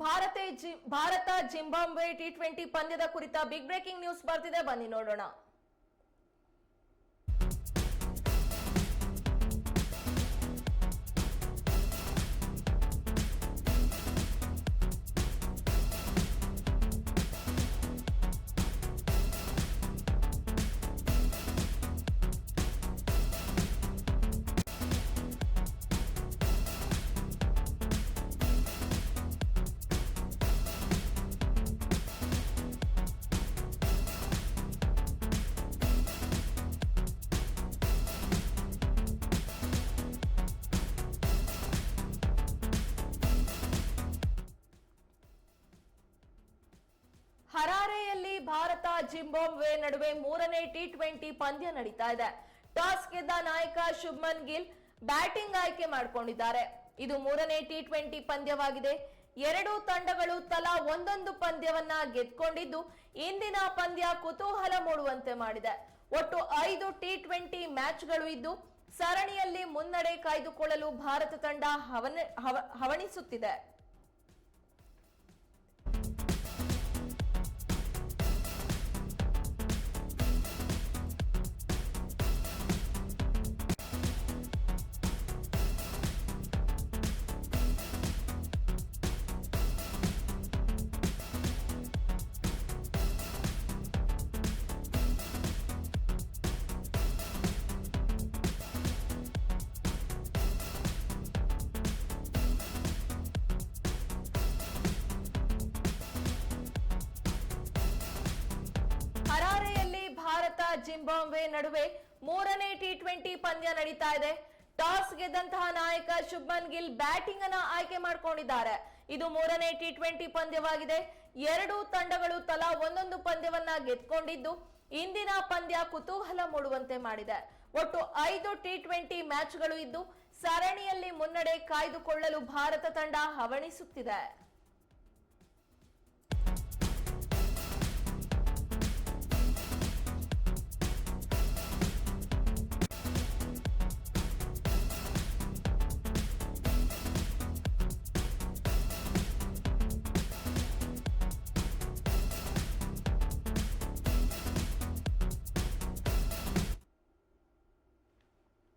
Bharat Zimbabwe T20 ಪಂದ್ಯದ ಕುರಿತ big breaking news ಬರ್ತಿದೆ, ಬನ್ನಿ ನೋಡೋಣ. ಹರಾರೆಯಲ್ಲಿ ಭಾರತ ಜಿಂಬಾಬ್ವೆ ನಡುವೆ ಮೂರನೇ ಟಿ20 ಪಂದ್ಯ ನಡೀತಾ ಇದೆ. ಟಾಸ್ ಗೆದ್ದ ನಾಯಕ ಶುಭ್ಮನ್ ಗಿಲ್ ಬ್ಯಾಟಿಂಗ್ ಆಯ್ಕೆ ಮಾಡಿಕೊಂಡಿದ್ದಾರೆ. ಇದು ಮೂರನೇ ಟಿ20 ಪಂದ್ಯವಾಗಿದೆ. ಎರಡೂ ತಂಡಗಳು ತಲಾ ಒಂದೊಂದು ಪಂದ್ಯವನ್ನ ಗೆದ್ಕೊಂಡಿದ್ದು ಇಂದಿನ ಪಂದ್ಯ ಕುತೂಹಲ ಮೂಡುವಂತೆ ಮಾಡಿದೆ. ಒಟ್ಟು 5 ಟಿ20 ಮ್ಯಾಚ್ಗಳು ಇದ್ದು ಸರಣಿಯಲ್ಲಿ ಮುನ್ನಡೆ ಕಾಯ್ದುಕೊಳ್ಳಲು ಭಾರತ ತಂಡ ಹವಣಿಸುತ್ತಿದೆ. ಭಾರತ ಜಿಂಬಾಬ್ವೆ ನಡುವೆ ಮೂರನೇ ಟಿ20 ಪಂದ್ಯ ನಡೀತಾ ಇದೆ. ಟಾಸ್ ಗೆದ್ದಂತಹ ನಾಯಕ ಶುಭ್ಮನ್ ಗಿಲ್ ಬ್ಯಾಟಿಂಗ್ ಅನ್ನ ಆಯ್ಕೆ ಮಾಡಿಕೊಂಡಿದ್ದಾರೆ. ಇದು ಮೂರನೇ ಟಿ20 ಪಂದ್ಯವಾಗಿದೆ. ಎರಡೂ ತಂಡಗಳು ತಲಾ ಒಂದೊಂದು ಪಂದ್ಯವನ್ನ ಗೆದ್ಕೊಂಡಿದ್ದು ಇಂದಿನ ಪಂದ್ಯ ಕುತೂಹಲ ಮೂಡುವಂತೆ ಮಾಡಿದೆ. ಒಟ್ಟು 5 ಟಿ20 ಮ್ಯಾಚ್ಗಳು ಇದ್ದು ಸರಣಿಯಲ್ಲಿ ಮುನ್ನಡೆ ಕಾಯ್ದುಕೊಳ್ಳಲು ಭಾರತ ತಂಡ ಹವಣಿಸುತ್ತಿದೆ.